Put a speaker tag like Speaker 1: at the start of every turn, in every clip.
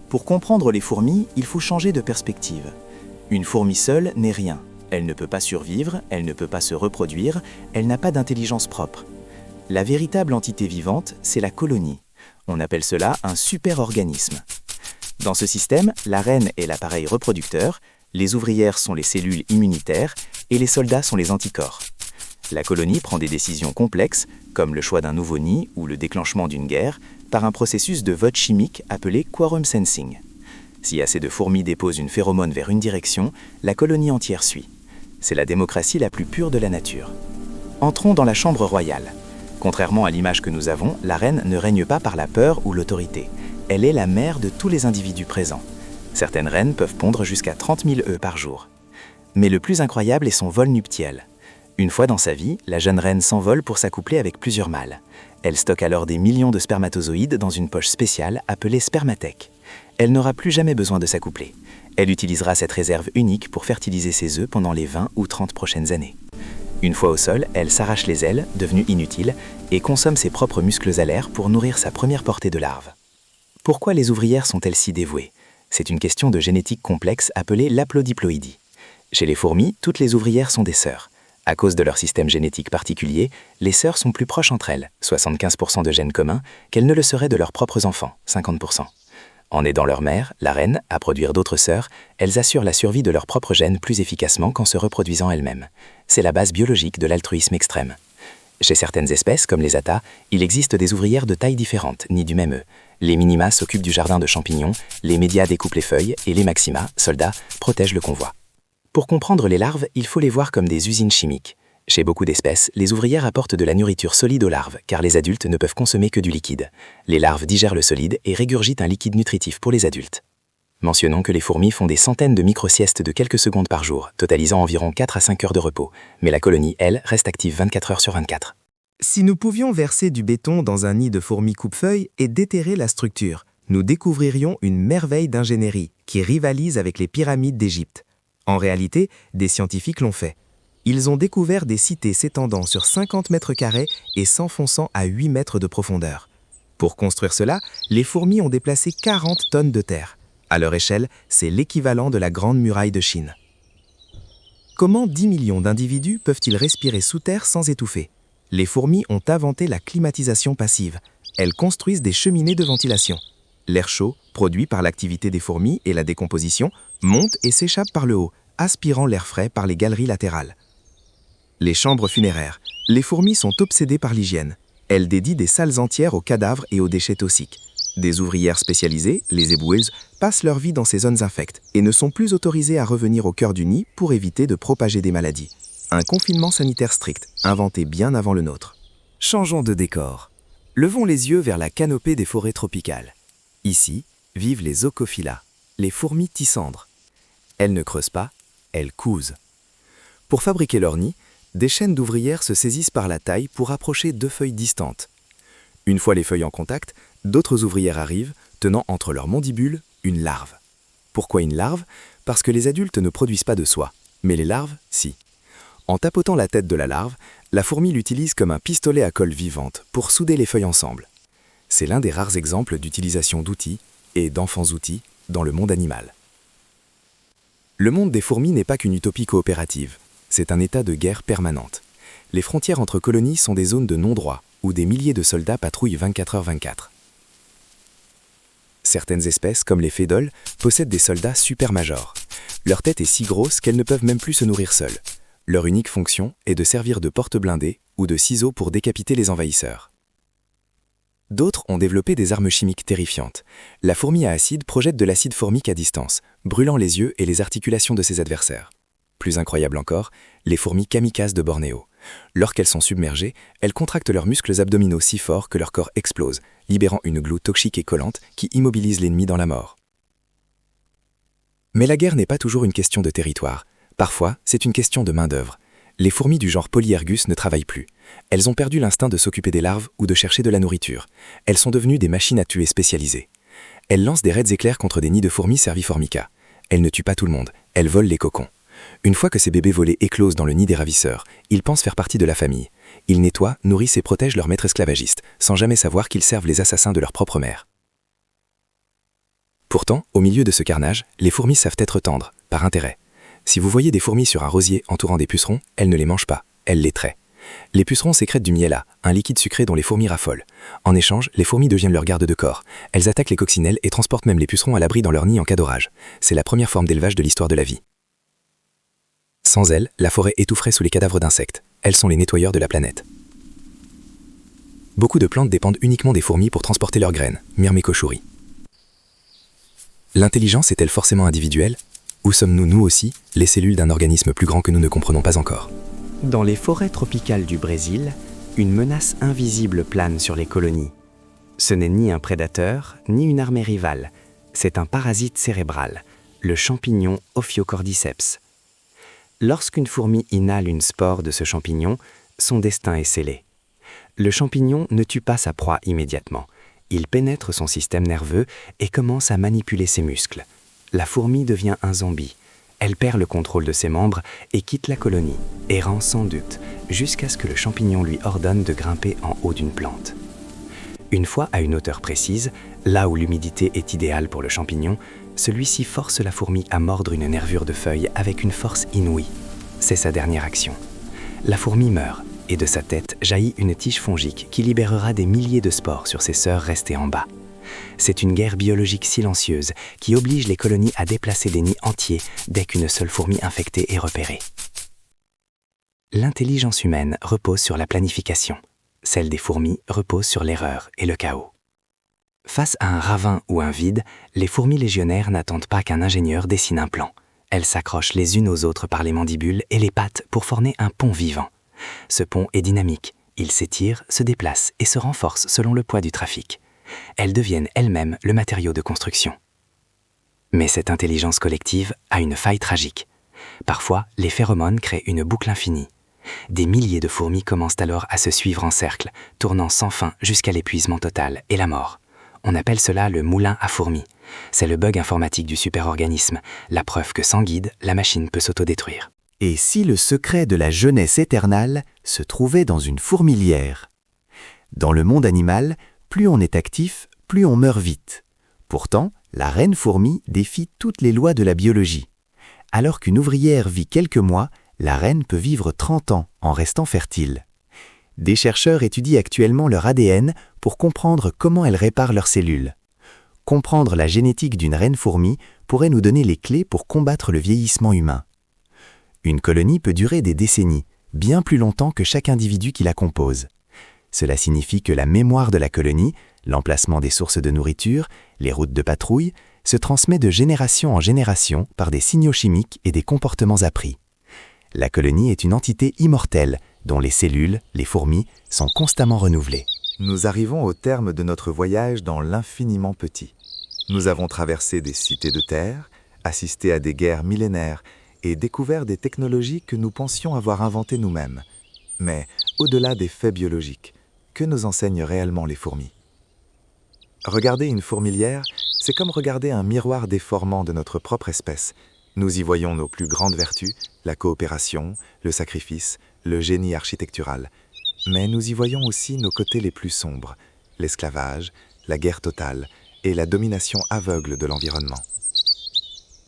Speaker 1: Pour comprendre les fourmis, il faut changer de perspective. Une fourmi seule n'est rien. Elle ne peut pas survivre, elle ne peut pas se reproduire, elle n'a pas d'intelligence propre. La véritable entité vivante, c'est la colonie. On appelle cela un super-organisme. Dans ce système, la reine est l'appareil reproducteur, les ouvrières sont les cellules immunitaires et les soldats sont les anticorps. La colonie prend des décisions complexes, comme le choix d'un nouveau nid ou le déclenchement d'une guerre, par un processus de vote chimique appelé quorum sensing. Si assez de fourmis déposent une phéromone vers une direction, la colonie entière suit. C'est la démocratie la plus pure de la nature. Entrons dans la chambre royale. Contrairement à l'image que nous avons, la reine ne règne pas par la peur ou l'autorité. Elle est la mère de tous les individus présents. Certaines reines peuvent pondre jusqu'à 30 000 œufs par jour. Mais le plus incroyable est son vol nuptial. Une fois dans sa vie, la jeune reine s'envole pour s'accoupler avec plusieurs mâles. Elle stocke alors des millions de spermatozoïdes dans une poche spéciale appelée spermathèque. Elle n'aura plus jamais besoin de s'accoupler. Elle utilisera cette réserve unique pour fertiliser ses œufs pendant les 20 ou 30 prochaines années. Une fois au sol, elle s'arrache les ailes, devenues inutiles, et consomme ses propres muscles alaires pour nourrir sa première portée de larves. Pourquoi les ouvrières sont-elles si dévouées ? C'est une question de génétique complexe appelée l'aplodiploïdie. Chez les fourmis, toutes les ouvrières sont des sœurs. À cause de leur système génétique particulier, les sœurs sont plus proches entre elles, 75% de gènes communs, qu'elles ne le seraient de leurs propres enfants, 50%. En aidant leur mère, la reine, à produire d'autres sœurs, elles assurent la survie de leurs propres gènes plus efficacement qu'en se reproduisant elles-mêmes. C'est la base biologique de l'altruisme extrême. Chez certaines espèces, comme les attas, il existe des ouvrières de tailles différentes, ni du même œuf. Les minima s'occupent du jardin de champignons, les médias découpent les feuilles et les maxima, soldats, protègent le convoi. Pour comprendre les larves, il faut les voir comme des usines chimiques. Chez beaucoup d'espèces, les ouvrières apportent de la nourriture solide aux larves, car les adultes ne peuvent consommer que du liquide. Les larves digèrent le solide et régurgitent un liquide nutritif pour les adultes. Mentionnons que les fourmis font des centaines de micro-siestes de quelques secondes par jour, totalisant environ 4 à 5 heures de repos. Mais la colonie, elle, reste active 24 heures sur 24.
Speaker 2: Si nous pouvions verser du béton dans un nid de fourmis coupe-feuilles et déterrer la structure, nous découvririons une merveille d'ingénierie qui rivalise avec les pyramides d'Égypte. En réalité, des scientifiques l'ont fait. Ils ont découvert des cités s'étendant sur 50 mètres carrés et s'enfonçant à 8 mètres de profondeur. Pour construire cela, les fourmis ont déplacé 40 tonnes de terre. À leur échelle, c'est l'équivalent de la Grande Muraille de Chine. Comment 10 millions d'individus peuvent-ils respirer sous terre sans étouffer ? Les fourmis ont inventé la climatisation passive. Elles construisent des cheminées de ventilation. L'air chaud, produit par l'activité des fourmis et la décomposition, monte et s'échappe par le haut, aspirant l'air frais par les galeries latérales. Les chambres funéraires. Les fourmis sont obsédées par l'hygiène. Elles dédient des salles entières aux cadavres et aux déchets toxiques. Des ouvrières spécialisées, les éboueuses, passent leur vie dans ces zones infectes et ne sont plus autorisées à revenir au cœur du nid pour éviter de propager des maladies. Un confinement sanitaire strict, inventé bien avant le nôtre.
Speaker 3: Changeons de décor. Levons les yeux vers la canopée des forêts tropicales. Ici vivent les Ocophila, les fourmis tissandres. Elles ne creusent pas, elles cousent. Pour fabriquer leur nid, des chaînes d'ouvrières se saisissent par la taille pour approcher 2 feuilles distantes. Une fois les feuilles en contact, d'autres ouvrières arrivent, tenant entre leurs mandibules une larve. Pourquoi une larve ? Parce que les adultes ne produisent pas de soie, mais les larves, si. En tapotant la tête de la larve, la fourmi l'utilise comme un pistolet à colle vivante pour souder les feuilles ensemble. C'est l'un des rares exemples d'utilisation d'outils et d'enfants-outils dans le monde animal. Le monde des fourmis n'est pas qu'une utopie coopérative, c'est un état de guerre permanente. Les frontières entre colonies sont des zones de non-droit, où des milliers de soldats patrouillent 24h24. Certaines espèces, comme les fédoles, possèdent des soldats super-majors. Leur tête est si grosse qu'elles ne peuvent même plus se nourrir seules. Leur unique fonction est de servir de porte-blindés ou de ciseaux pour décapiter les envahisseurs. D'autres ont développé des armes chimiques terrifiantes. La fourmi à acide projette de l'acide formique à distance, brûlant les yeux et les articulations de ses adversaires. Plus incroyable encore, les fourmis kamikazes de Bornéo. Lorsqu'elles sont submergées, elles contractent leurs muscles abdominaux si fort que leur corps explose, libérant une glu toxique et collante qui immobilise l'ennemi dans la mort. Mais la guerre n'est pas toujours une question de territoire. Parfois, c'est une question de main-d'œuvre. Les fourmis du genre Polyergus ne travaillent plus. Elles ont perdu l'instinct de s'occuper des larves ou de chercher de la nourriture. Elles sont devenues des machines à tuer spécialisées. Elles lancent des raids éclairs contre des nids de fourmis Serviformica. Elles ne tuent pas tout le monde, elles volent les cocons. Une fois que ces bébés volés éclosent dans le nid des ravisseurs, ils pensent faire partie de la famille. Ils nettoient, nourrissent et protègent leur maître esclavagiste, sans jamais savoir qu'ils servent les assassins de leur propre mère. Pourtant, au milieu de ce carnage, les fourmis savent être tendres, par intérêt. Si vous voyez des fourmis sur un rosier entourant des pucerons, elles ne les mangent pas, elles les traient. Les pucerons sécrètent du miela, un liquide sucré dont les fourmis raffolent. En échange, les fourmis deviennent leur garde de corps. Elles attaquent les coccinelles et transportent même les pucerons à l'abri dans leur nid en cas d'orage. C'est la première forme d'élevage de l'histoire de la vie. Sans elles, la forêt étoufferait sous les cadavres d'insectes. Elles sont les nettoyeurs de la planète. Beaucoup de plantes dépendent uniquement des fourmis pour transporter leurs graines, Myrmécochouri. L'intelligence est-elle forcément individuelle? Ou sommes-nous, nous aussi, les cellules d'un organisme plus grand que nous ne comprenons pas encore?
Speaker 4: Dans les forêts tropicales du Brésil, une menace invisible plane sur les colonies. Ce n'est ni un prédateur, ni une armée rivale. C'est un parasite cérébral, le champignon Ophiocordyceps. Lorsqu'une fourmi inhale une spore de ce champignon, son destin est scellé. Le champignon ne tue pas sa proie immédiatement. Il pénètre son système nerveux et commence à manipuler ses muscles. La fourmi devient un zombie. Elle perd le contrôle de ses membres et quitte la colonie, errant sans doute, jusqu'à ce que le champignon lui ordonne de grimper en haut d'une plante. Une fois à une hauteur précise, là où l'humidité est idéale pour le champignon, celui-ci force la fourmi à mordre une nervure de feuille avec une force inouïe. C'est sa dernière action. La fourmi meurt, et de sa tête jaillit une tige fongique qui libérera des milliers de spores sur ses sœurs restées en bas. C'est une guerre biologique silencieuse qui oblige les colonies à déplacer des nids entiers dès qu'une seule fourmi infectée est repérée. L'intelligence humaine repose sur la planification. Celle des fourmis repose sur l'erreur et le chaos. Face à un ravin ou un vide, les fourmis légionnaires n'attendent pas qu'un ingénieur dessine un plan. Elles s'accrochent les unes aux autres par les mandibules et les pattes pour former un pont vivant. Ce pont est dynamique. Il s'étire, se déplace et se renforce selon le poids du trafic. Elles deviennent elles-mêmes le matériau de construction. Mais cette intelligence collective a une faille tragique. Parfois, les phéromones créent une boucle infinie. Des milliers de fourmis commencent alors à se suivre en cercle, tournant sans fin jusqu'à l'épuisement total et la mort. On appelle cela le moulin à fourmis. C'est le bug informatique du superorganisme, la preuve que sans guide, la machine peut s'autodétruire.
Speaker 1: Et si le secret de la jeunesse éternelle se trouvait dans une fourmilière? Dans le monde animal, plus on est actif, plus on meurt vite. Pourtant, la reine fourmi défie toutes les lois de la biologie. Alors qu'une ouvrière vit quelques mois, la reine peut vivre 30 ans en restant fertile. Des chercheurs étudient actuellement leur ADN pour comprendre comment elles réparent leurs cellules. Comprendre la génétique d'une reine fourmi pourrait nous donner les clés pour combattre le vieillissement humain. Une colonie peut durer des décennies, bien plus longtemps que chaque individu qui la compose. Cela signifie que la mémoire de la colonie, l'emplacement des sources de nourriture, les routes de patrouille, se transmet de génération en génération par des signaux chimiques et des comportements appris. La colonie est une entité immortelle, dont les cellules, les fourmis, sont constamment renouvelées.
Speaker 5: Nous arrivons au terme de notre voyage dans l'infiniment petit. Nous avons traversé des cités de terre, assisté à des guerres millénaires et découvert des technologies que nous pensions avoir inventées nous-mêmes. Mais au-delà des faits biologiques, que nous enseignent réellement les fourmis? Regarder une fourmilière, c'est comme regarder un miroir déformant de notre propre espèce. Nous y voyons nos plus grandes vertus, la coopération, le sacrifice, le génie architectural. Mais nous y voyons aussi nos côtés les plus sombres, l'esclavage, la guerre totale et la domination aveugle de l'environnement.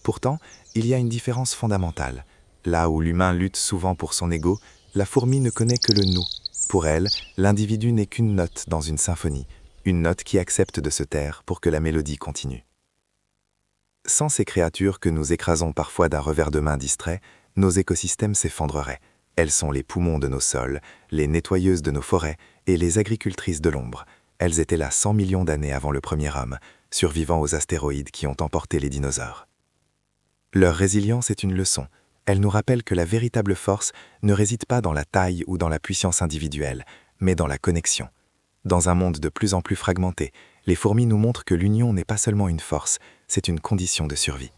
Speaker 5: Pourtant, il y a une différence fondamentale. Là où l'humain lutte souvent pour son ego, la fourmi ne connaît que le nous. Pour elle, l'individu n'est qu'une note dans une symphonie, une note qui accepte de se taire pour que la mélodie continue. Sans ces créatures que nous écrasons parfois d'un revers de main distrait, nos écosystèmes s'effondreraient. Elles sont les poumons de nos sols, les nettoyeuses de nos forêts et les agricultrices de l'ombre. Elles étaient là 100 millions d'années avant le premier homme, survivant aux astéroïdes qui ont emporté les dinosaures. Leur résilience est une leçon. Elle nous rappelle que la véritable force ne réside pas dans la taille ou dans la puissance individuelle, mais dans la connexion. Dans un monde de plus en plus fragmenté, les fourmis nous montrent que l'union n'est pas seulement une force, c'est une condition de survie.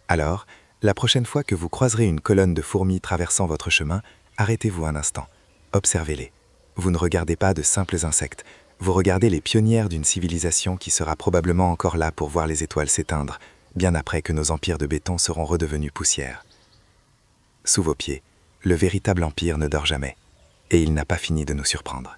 Speaker 5: Alors, la prochaine fois que vous croiserez une colonne de fourmis traversant votre chemin, arrêtez-vous un instant, observez-les. Vous ne regardez pas de simples insectes, vous regardez les pionnières d'une civilisation qui sera probablement encore là pour voir les étoiles s'éteindre, bien après que nos empires de béton seront redevenus poussière. Sous vos pieds, le véritable empire ne dort jamais, et il n'a pas fini de nous surprendre.